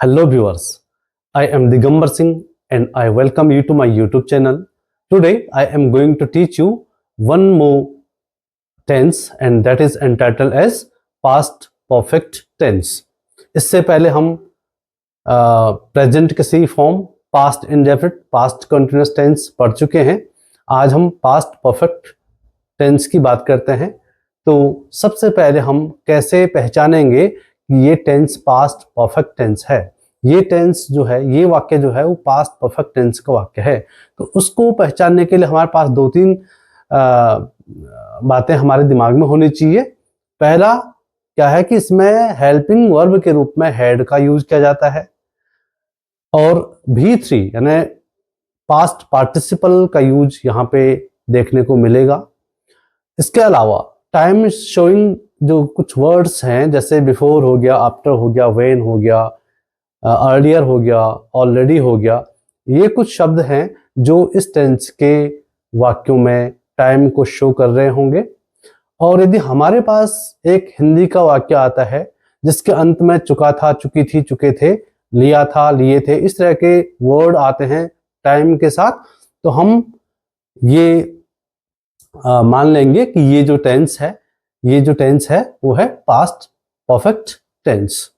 Hello viewers, I am Digambar Singh and I welcome you to my YouTube channel. Today I am going to teach you one more tense and that is entitled as past perfect tense. इससे पहले हम present के सी form past indefinite past continuous tense पढ़ चुके हैं। आज हम पास्ट परफेक्ट टेंस की बात करते हैं। तो सबसे पहले हम कैसे पहचानेंगे कि ये टेंस पास्ट परफेक्ट टेंस है। ये टेंस जो है, ये वाक्य जो है वो पास्ट परफेक्ट टेंस का वाक्य है। तो उसको पहचानने के लिए हमारे पास दो तीन बातें हमारे दिमाग में होनी चाहिए। पहला क्या है कि इसमें हेल्पिंग वर्ब के रूप में हैड का यूज किया जाता है और V3 यानी पास्ट पार्टिसिपल का यूज यहाँ पे देखने को मिलेगा। इसके अलावा टाइम शोइंग जो कुछ वर्ड्स हैं, जैसे बिफोर हो गया, आफ्टर हो गया, व्हेन हो गया, अर्लियर हो गया, ऑलरेडी हो गया, ये कुछ शब्द हैं जो इस टेंस के वाक्यों में टाइम को शो कर रहे होंगे। और यदि हमारे पास एक हिंदी का वाक्य आता है जिसके अंत में चुका था, चुकी थी, चुके थे, लिया था, लिए थे, इस तरह के वर्ड आते हैं टाइम के साथ, तो हम ये मान लेंगे कि ये जो टेंस है वो है पास्ट परफेक्ट टेंस।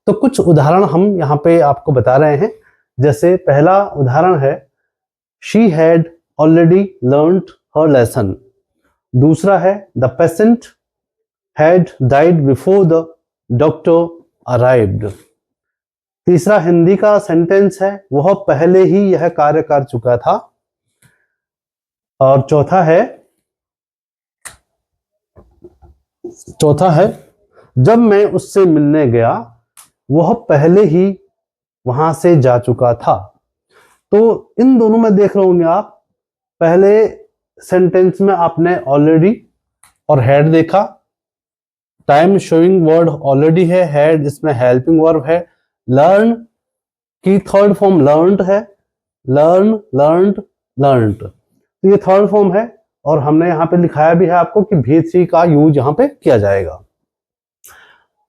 तो कुछ उदाहरण हम यहाँ पे आपको बता रहे हैं। जैसे पहला उदाहरण है she had already learned her lesson. दूसरा है the patient had died before the doctor arrived. तीसरा हिंदी का सेंटेंस है वह पहले ही यह कार्य कर चुका था। और चौथा है जब मैं उससे मिलने गया वह पहले ही वहां से जा चुका था। तो इन दोनों में देख रहे होंगे आप, पहले सेंटेंस में आपने ऑलरेडी और हैड देखा। टाइम शोइंग वर्ड ऑलरेडी है, हैड इसमें हेल्पिंग वर्ब है। लर्न की थर्ड फॉर्म लर्न्ड है, लर्न, लर्न्ड, लर्न्ड, तो ये थर्ड फॉर्म है। और हमने यहाँ पे लिखाया भी है आपको कि V3 का यूज यहाँ पे किया जाएगा।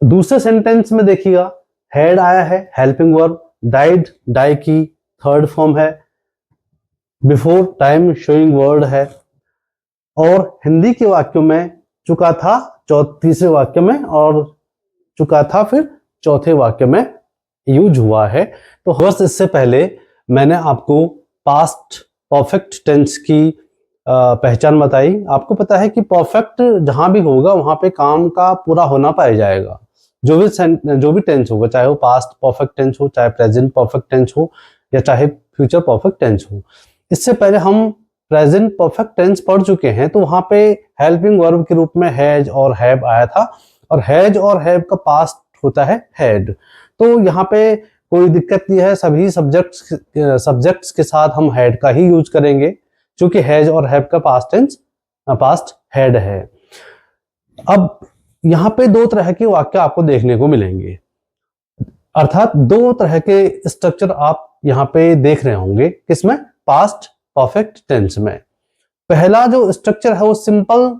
दूसरे सेंटेंस में देखिएगा हैड आया है, हेल्पिंग वर्ब, डाइड, डाई की थर्ड फॉर्म है, बिफोर टाइम शोइंग वर्ड है। और हिंदी के वाक्यों में चुका था तीसरे वाक्य में और चुका था फिर चौथे वाक्य में यूज हुआ है। तो बस इससे पहले मैंने आपको पास्ट परफेक्ट टेंस की पहचान बताई। आपको पता है कि परफेक्ट जहां भी होगा वहां पे काम का पूरा होना पाया जाएगा। जो भी टेंस होगा, चाहे वो पास्ट परफेक्ट टेंस हो, चाहे प्रेजेंट परफेक्ट टेंस हो, या चाहे फ्यूचर परफेक्ट टेंस हो। इससे पहले हम प्रेजेंट परफेक्ट टेंस पढ़ चुके हैं, तो वहां पे हेल्पिंग वर्ब के रूप में हैज और हैव आया था और हैज और हैव का पास्ट होता है हैड। तो यहाँ पे कोई दिक्कत नहीं है, सभी सब्जेक्ट्स के साथ हम हैड का ही यूज करेंगे क्योंकि हैज और हैव का पास्ट हैड है। अब यहाँ पे दो तरह के वाक्य आपको देखने को मिलेंगे, अर्थात दो तरह के स्ट्रक्चर आप यहाँ पे देख रहे होंगे। किसमें? पास्ट परफेक्ट टेंस में। पहला जो स्ट्रक्चर है वो सिंपल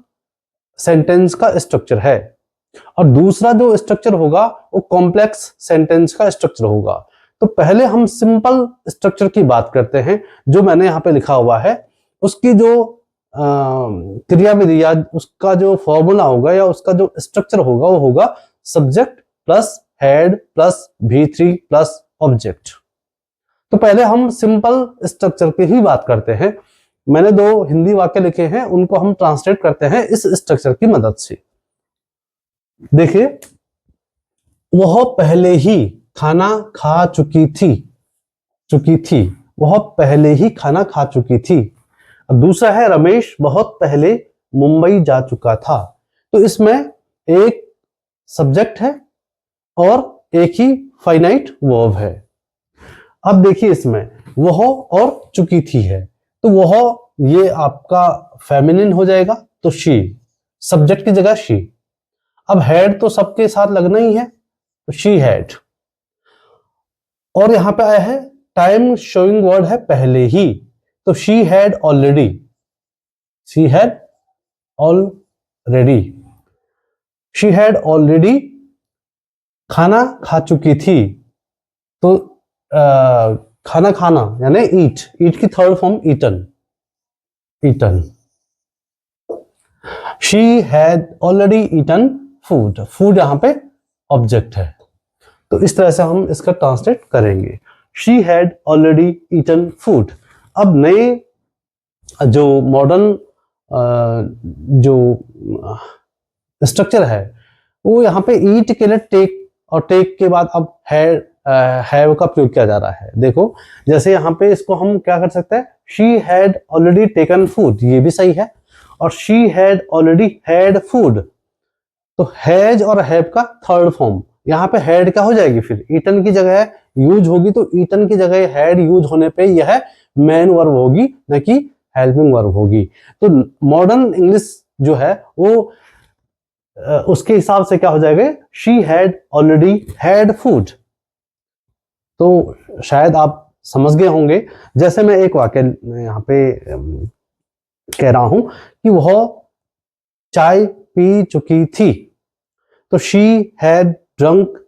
सेंटेंस का स्ट्रक्चर है और दूसरा जो स्ट्रक्चर होगा वो कॉम्प्लेक्स सेंटेंस का स्ट्रक्चर होगा। तो पहले हम सिंपल स्ट्रक्चर की बात करते हैं। जो मैंने यहाँ पे लिखा हुआ है उसकी जो क्रियाविधि या उसका जो फॉर्मूला होगा या उसका जो स्ट्रक्चर होगा वो होगा subject plus head plus V3 plus object. तो पहले हम सिंपल स्ट्रक्चर की ही बात करते हैं। मैंने दो हिंदी वाक्य लिखे हैं, उनको हम ट्रांसलेट करते हैं इस स्ट्रक्चर की मदद से। देखिए, वह पहले ही खाना खा चुकी थी, वह पहले ही खाना खा चुकी थी। अब दूसरा है रमेश बहुत पहले मुंबई जा चुका था। तो इसमें एक सब्जेक्ट है और एक ही फाइनाइट वर्ब है। अब देखिए इसमें वह और चुकी थी है, तो वह ये आपका फेमिनिन हो जाएगा, तो शी, सब्जेक्ट की जगह शी। अब हैड तो सबके साथ लगना ही है, तो शी हैड। और यहां पे आया है टाइम शोइंग वर्ड है पहले ही, तो she had already, she had already खाना खा चुकी थी, तो खाना खाना यानी ईट, ईट की third form eaten, eaten. She had already eaten food, food यहाँ पे ऑब्जेक्ट है, तो इस तरह से हम इसका ट्रांसलेट करेंगे, she had already eaten food. अब नए जो मॉडर्न जो स्ट्रक्चर है वो यहाँ पे ईट के लिए टेक, और टेक के बाद अब हैव का प्रयोग किया जा रहा है। देखो जैसे यहाँ पे इसको हम क्या कर सकते हैं, she had already taken food, ये भी सही है, और she had already had food, तो हैज और हैव का थर्ड फॉर्म, यहाँ पे हैड क्या हो जाएगी, फिर ईटन की जगह यूज होगी, तो ईटन की जगह हैड यूज होने पे यह मेन वर्ब होगी, न कि हेल्पिंग वर्ब होगी। तो मॉडर्न इंग्लिश जो है वो उसके हिसाब से क्या हो जाएगा, she had already had food. तो शायद आप समझ गए होंगे। जैसे मैं एक वाक्य यहाँ पे कह रहा हूं कि वह चाय पी चुकी थी, तो शी हैड ड्रंक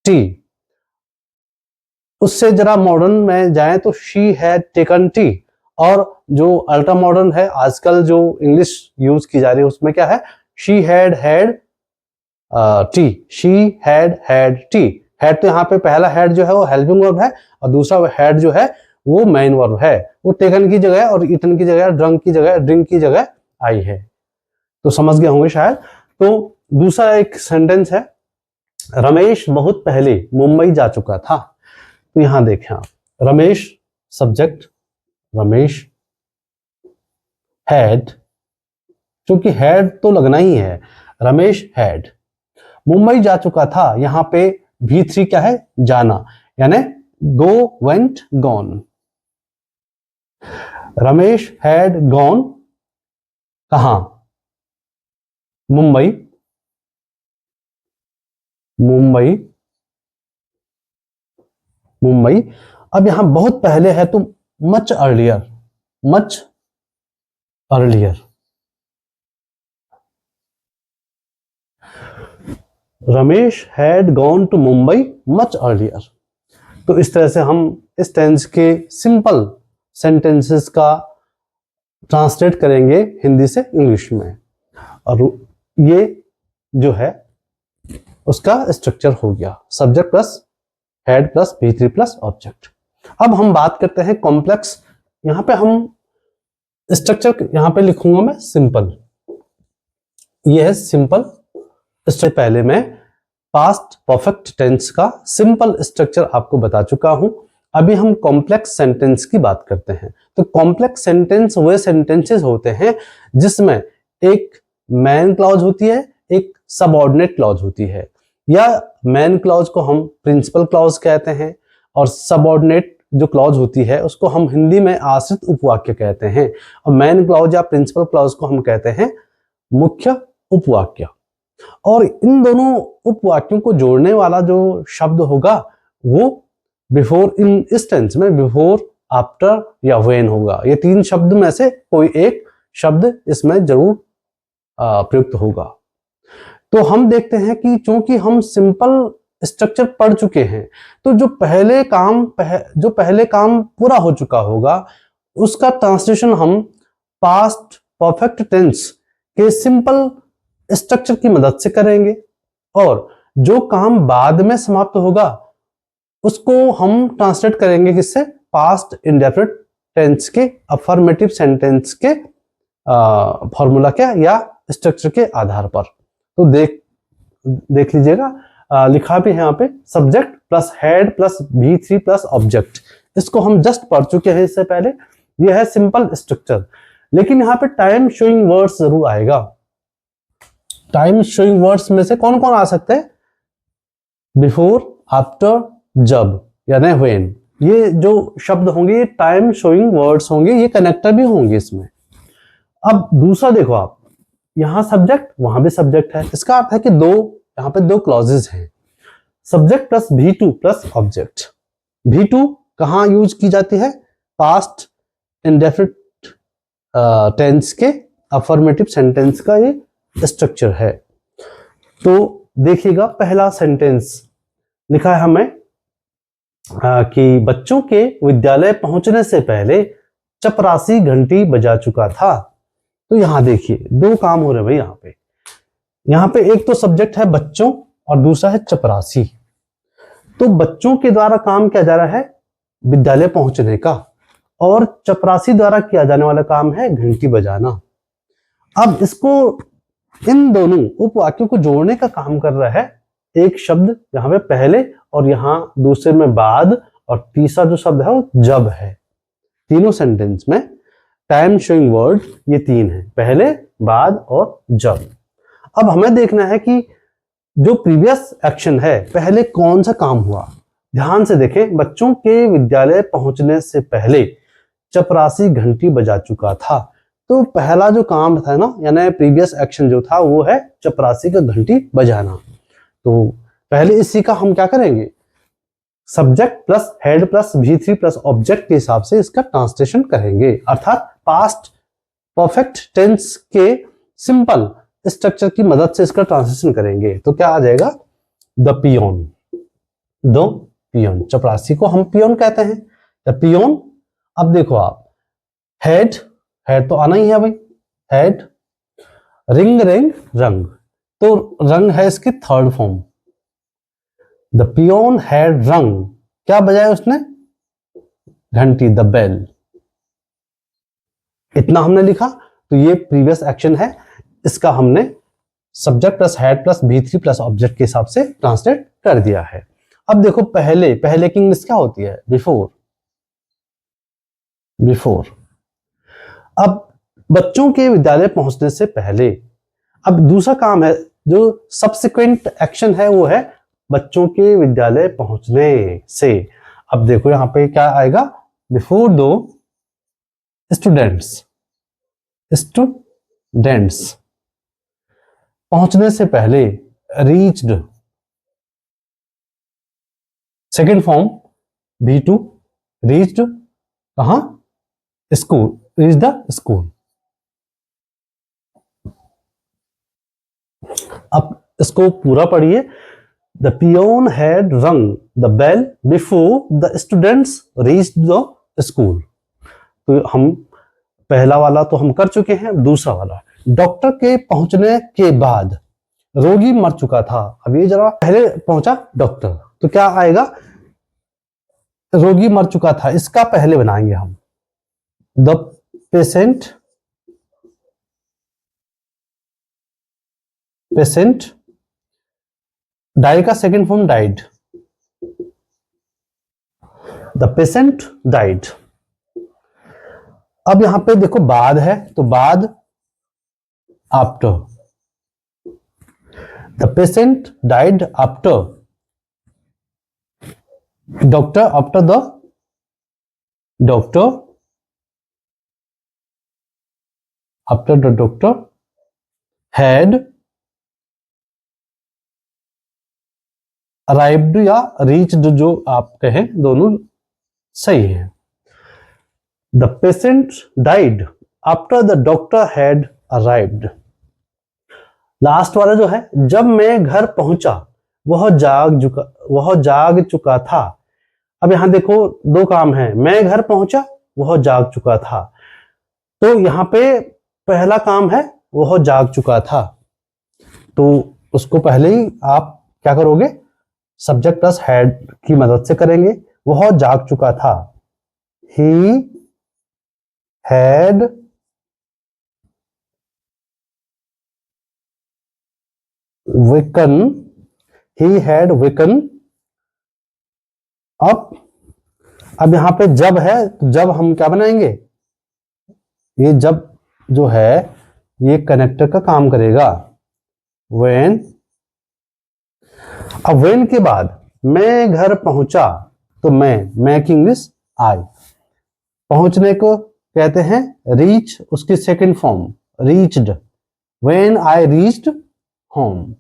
टी। उससे जरा मॉडर्न में जाएं तो शी हैड टेकन टी, और जो अल्ट्रा मॉडर्न है आजकल जो इंग्लिश यूज की जा रही है उसमें क्या है, she had had T, she had had T. Had तो यहाँ पे पहला हैड जो है वो हेल्पिंग वर्ब है, और दूसरा हैड जो है वो मेन वर्ब है, वो टेकन की जगह और ईटन की जगह, ड्रंक की जगह, ड्रिंक की जगह आई है। तो समझ गए होंगे शायद। तो दूसरा एक सेंटेंस है, रमेश बहुत पहले मुंबई जा चुका था। तो यहां देखें आप, रमेश सब्जेक्ट, रमेश हैड, क्योंकि हैड तो लगना ही है, रमेश हैड मुंबई जा चुका था, यहां पे V3 क्या है, जाना, यानी go, went, gone. Ramesh had gone कहां, मुंबई, मुंबई, मुंबई। अब यहां बहुत पहले है तो much earlier, much earlier. Ramesh had gone to Mumbai much earlier. तो इस तरह से हम इस टेंस के सिंपल सेंटेंसेस का ट्रांसलेट करेंगे हिंदी से इंग्लिश में, और ये जो है उसका स्ट्रक्चर हो गया, subject plus head plus V3 plus object. अब हम बात करते हैं कॉम्प्लेक्स। यहां पे हम स्ट्रक्चर, यहां पे लिखूंगा मैं सिंपल, ये है सिंपल। इससे पहले मैं पास्ट परफेक्ट टेंस का सिंपल स्ट्रक्चर आपको बता चुका हूं। अभी हम कॉम्प्लेक्स सेंटेंस की बात करते हैं। तो कॉम्प्लेक्स सेंटेंस वे सेंटेंसेस होते हैं जिसमें एक मैन क्लॉज होती है, एक सबऑर्डिनेट क्लॉज होती है, या मैन क्लॉज को हम प्रिंसिपल क्लॉज कहते हैं, और सबऑर्डिनेट जो क्लॉज होती है उसको हम हिंदी में आश्रित उपवाक्य कहते हैं, और मैन क्लॉज या प्रिंसिपल क्लॉज को हम कहते हैं मुख्य उपवाक्य। और इन दोनों उपवाक्यों को जोड़ने वाला जो शब्द होगा वो बिफोर, इन इस टेंस में बिफोर, आफ्टर या व्हेन होगा। ये तीन शब्द में से कोई एक शब्द इसमें जरूर प्रयुक्त होगा। तो हम देखते हैं कि चूंकि हम सिंपल स्ट्रक्चर पढ़ चुके हैं, तो जो पहले काम पूरा हो चुका होगा उसका ट्रांसलेशन हम पास्ट परफेक्ट टेंस के सिंपल स्ट्रक्चर की मदद से करेंगे, और जो काम बाद में समाप्त होगा उसको हम ट्रांसलेट करेंगे किससे, पास्ट इंडेफिनिट टेंस के अफर्मेटिव सेंटेंस के फॉर्मूला क्या या स्ट्रक्चर के आधार पर। तो देख लीजिएगा, लिखा भी है यहाँ पे subject plus head plus V3 plus object. इसको हम जस्ट पढ़ चुके हैं इससे पहले, यह है सिंपल स्ट्रक्चर। लेकिन यहाँ पे टाइम शोइंग वर्ड्स जरूर आएगा। टाइम शोइंग वर्ड्स में से कौन कौन आ सकते हैं, बिफोर, आफ्टर, जब यानी व्हेन। ये जो शब्द होंगे ये टाइम शोइंग वर्ड्स होंगे, ये कनेक्टर भी होंगे इसमें। अब दूसरा देखो आप, यहां सब्जेक्ट वहां भी सब्जेक्ट है, इसका अर्थ है कि यहां पे दो क्लॉजेज हैं, subject plus V2 plus object. V2 कहां यूज की जाती है, पास्ट इंडेफिनिट टेंस के अफर्मेटिव सेंटेंस का ये स्ट्रक्चर है। तो देखिएगा पहला सेंटेंस लिखा है हमें, कि बच्चों के विद्यालय पहुंचने से पहले चपरासी घंटी बजा चुका था। तो यहां देखिए दो काम हो रहे हैं भाई। यहाँ पे एक तो सब्जेक्ट है बच्चों और दूसरा है चपरासी। तो बच्चों के द्वारा काम किया जा रहा है विद्यालय पहुंचने का, और चपरासी द्वारा किया जाने वाला काम है घंटी बजाना। अब इसको इन दोनों उपवाक्यों को जोड़ने का काम कर रहा है एक शब्द यहाँ पे पहले और यहाँ दूसरे में बाद, और तीसरा जो शब्द है वो जब है। तीनों सेंटेंस में टाइम शोइंग वर्ड ये तीन है, पहले, बाद और जब। अब हमें देखना है कि जो प्रीवियस एक्शन है पहले कौन सा काम हुआ। ध्यान से देखें, बच्चों के विद्यालय पहुंचने से पहले चपरासी घंटी बजा चुका था। तो पहला जो काम था ना, यानी प्रीवियस एक्शन जो था वो है चपरासी का घंटी बजाना। तो पहले इसी का हम क्या करेंगे, subject plus head plus V3 plus object के हिसाब से इसका ट्रांसलेशन करेंगे, अर्थात पास्ट परफेक्ट टेंस के सिंपल स्ट्रक्चर की मदद से इसका ट्रांसलेशन करेंगे। तो क्या आ जाएगा, द पियोन। दो पियोन, चपरासी को हम पियोन कहते हैं, द पियोन। अब देखो आप, हेड तो आना ही है भाई, हेड, रिंग रिंग रंग, तो रंग है इसकी third form. The peon had rung, क्या बजाया उसने, घंटी, द बेल। इतना हमने लिखा। तो ये प्रीवियस एक्शन है, इसका हमने subject plus head plus V3 plus object के हिसाब से ट्रांसलेट कर दिया है। अब देखो पहले की इंग्लिश क्या होती है, बिफोर। अब बच्चों के विद्यालय पहुंचने से पहले। अब दूसरा काम है, जो सब्सिक्वेंट एक्शन है वो है बच्चों के विद्यालय पहुंचने से। अब देखो यहां पे क्या आएगा, बिफोर दो स्टूडेंट्स, पहुंचने से पहले, reached, second form V2, reached कहां, स्कूल, रीच द स्कूल। अब इसको पूरा पढ़िए, the peon had rung the bell before the students reached the school. तो हम पहला वाला तो हम कर चुके हैं, दूसरा वाला, डॉक्टर के पहुंचने के बाद रोगी मर चुका था। अब ये जरा पहले पहुंचा डॉक्टर, तो क्या आएगा, रोगी मर चुका था, इसका पहले बनाएंगे हम, द पेशेंट डाई का second form died, the patient died. अब यहां पे देखो बाद है, तो बाद after, the patient died after, doctor after the doctor, after the doctor had arrived या रीच्ड, जो आप कहें दोनों सही है। The patient died after the doctor had arrived. Last वाला जो है, जब मैं घर पहुंचा वह जाग चुका था। अब यहां देखो दो काम है, मैं घर पहुंचा वह जाग चुका था। तो यहां पे पहला काम है वह जाग चुका था, तो उसको पहले ही आप क्या करोगे, सब्जेक्ट प्लस हैड की मदद से करेंगे। वह जाग चुका था, he had woken, he had woken up. अब यहां पे जब है, तो जब हम क्या बनाएंगे, ये जब जो है ये कनेक्टर का काम करेगा, व्हेन। अब व्हेन के बाद मैं घर पहुंचा, तो मैं की इंग्लिश आई, पहुंचने को कहते हैं रीच, उसकी second form reached, when I reached home.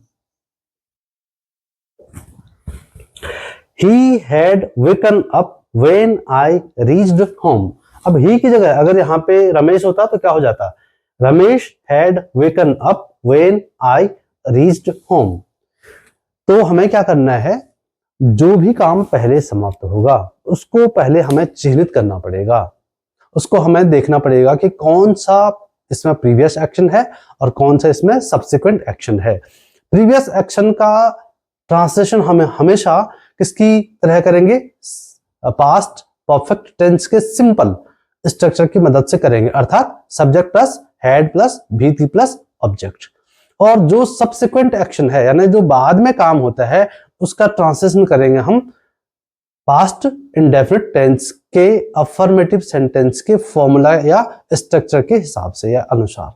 He had woken up when I reached home. अब ही की जगह अगर यहां पे रमेश होता तो क्या हो जाता, Ramesh had woken up when I reached home. तो हमें क्या करना है, जो भी काम पहले समाप्त होगा उसको पहले हमें चिन्हित करना पड़ेगा, उसको हमें देखना पड़ेगा कि कौन सा इसमें प्रीवियस एक्शन है और कौन सा इसमें सब्सिक्वेंट एक्शन है। प्रीवियस एक्शन का ट्रांसलेशन हमें हमेशा किसकी तरह करेंगे, पास्ट परफेक्ट टेंस के सिंपल स्ट्रक्चर की मदद से करेंगे, अर्थात subject plus had plus V plus object. और जो सब्सिक्वेंट एक्शन है यानी जो बाद में काम होता है उसका ट्रांसलेशन करेंगे हम पास्ट इंडेफिनिट टेंस के अफर्मेटिव सेंटेंस के फॉर्मूला या स्ट्रक्चर के हिसाब से या अनुसार।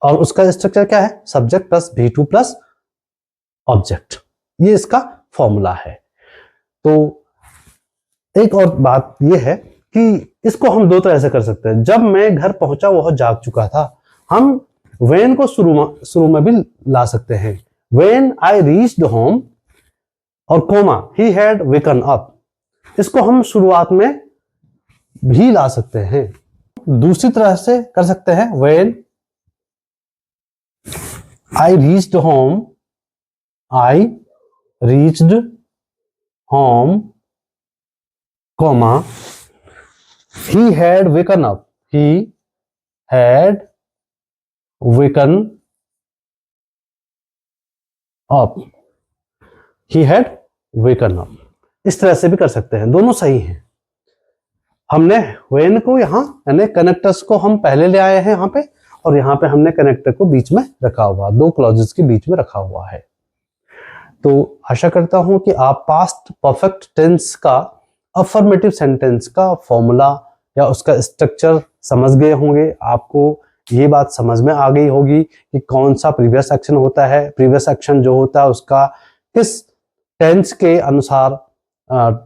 और उसका स्ट्रक्चर क्या है, subject plus V plus object, ये इसका फॉर्मूला है। तो एक और बात यह है कि इसको हम दो तरह से कर सकते हैं। जब मैं घर पहुंचा वह जाग चुका था, हम when को शुरू में भी ला सकते हैं, when I reached home और coma he had waken up, इसको हम शुरुआत में भी ला सकते हैं। दूसरी तरह से कर सकते हैं when I reached home, I reached home, comma he had waken up, he had waken up, he had waken up, इस तरह से भी कर सकते हैं, दोनों सही हैं। हमने when को यहाँ यानी कनेक्टर्स को हम पहले ले आए हैं यहाँ पे, और यहाँ पे हमने कनेक्टर को बीच में रखा हुआ, दो क्लॉजेस के बीच में रखा हुआ है। तो आशा करता हूं कि आप पास्ट परफेक्ट टेंस का अफर्मेटिव सेंटेंस का फॉर्मूला या उसका स्ट्रक्चर समझ गए होंगे। आपको ये बात समझ में आ गई होगी कि कौन सा प्रीवियस एक्शन होता है, प्रीवियस एक्शन जो होता है उसका किस टेंस के अनुसार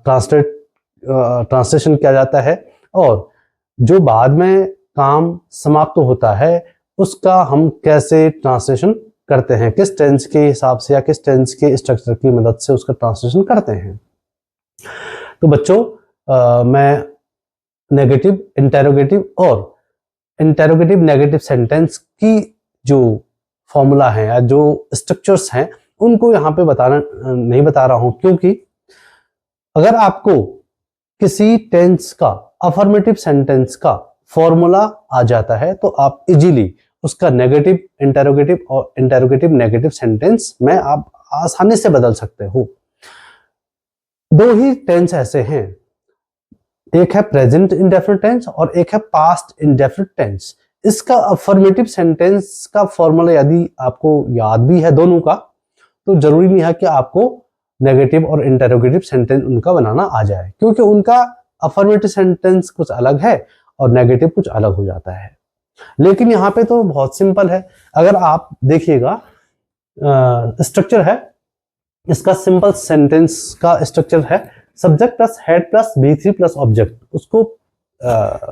ट्रांसलेशन किया जाता है, और जो बाद में काम समाप्त होता है उसका हम कैसे ट्रांसलेशन करते हैं, किस टेंस के हिसाब से या किस टेंस के स्ट्रक्चर की मदद से उसका ट्रांसलेशन करते हैं। तो बच्चों मैं नेगेटिव, इंटेरोगेटिव और इंटेरोगेटिव नेगेटिव सेंटेंस की जो फॉर्मूला है या जो स्ट्रक्चर्स हैं उनको यहाँ पे नहीं बता रहा हूं, क्योंकि अगर आपको किसी टेंस का अफर्मेटिव सेंटेंस का फॉर्मूला आ जाता है तो आप इजीली उसका नेगेटिव इंटेरोगेटिव और इंटेरोगेटिव नेगेटिव सेंटेंस में आप आसानी से बदल सकते हो। दो ही टेंस ऐसे हैं, एक है प्रेजेंट इंडेफिनिट टेंस और एक है पास्ट इंडेफिनिट टेंस। इसका अफर्मेटिव सेंटेंस का फॉर्मूला यदि आपको याद भी है दोनों का, तो जरूरी नहीं है कि आपको नेगेटिव और इंटेरोगेटिव सेंटेंस उनका बनाना आ जाए, क्योंकि उनका अफर्मेटिव सेंटेंस कुछ अलग है और नेगेटिव कुछ अलग हो जाता है। लेकिन यहाँ पे तो बहुत सिंपल है। अगर आप देखिएगा स्ट्रक्चर है इसका, सिंपल सेंटेंस का स्ट्रक्चर है subject plus head plus V plus object, उसको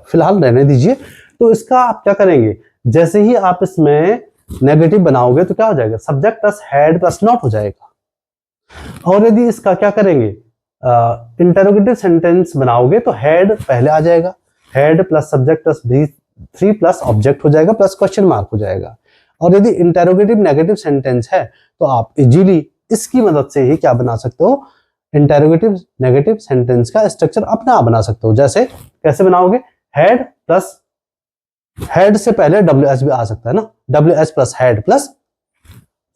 फिलहाल रहने दीजिए। तो इसका आप क्या करेंगे, जैसे ही आप इसमें नेगेटिव बनाओगे तो क्या हो जाएगा, subject plus head plus not हो जाएगा। और यदि इसका क्या करेंगे, इंटरोगेटिव सेंटेंस बनाओगे तो हेड पहले आ जाएगा, head plus subject plus V plus object हो जाएगा प्लस क्वेश्चन मार्क हो जाएगा। और यदि इंटरोगेटिव नेगेटिव सेंटेंस है तो आप इजीली इसकी मदद से ही क्या बना सकते हो, इंटरोगेटिव नेगेटिव सेंटेंस का स्ट्रक्चर अपने आप बना सकते हो। जैसे कैसे बनाओगे, हेड प्लस, हेड से पहले WH भी आ सकता है ना, WH plus head plus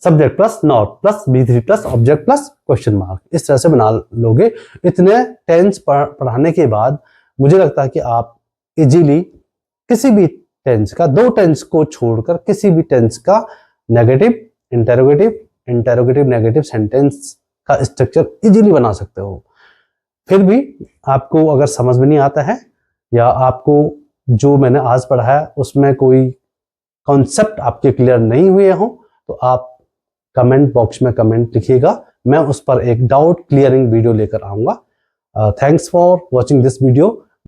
subject plus not plus V plus object plus question mark, इस तरह से बना लोगे। इतने टेंस पढ़ाने के बाद मुझे लगता है कि आप इजीली किसी भी टेंस का, दो टेंस को छोड़कर किसी भी टेंस का negative interrogative interrogative negative sentence का स्ट्रक्चर इजीली बना सकते हो। फिर भी आपको अगर समझ में नहीं आता है या आपको जो मैंने आज पढ़ा है उसमें कोई कॉन्सेप्ट आपके क्लियर नहीं हुए हो तो आप कमेंट बॉक्स में कमेंट लिखिएगा, मैं उस पर एक डाउट क्लियरिंग वीडियो लेकर आऊंगा। Thanks for watching this video.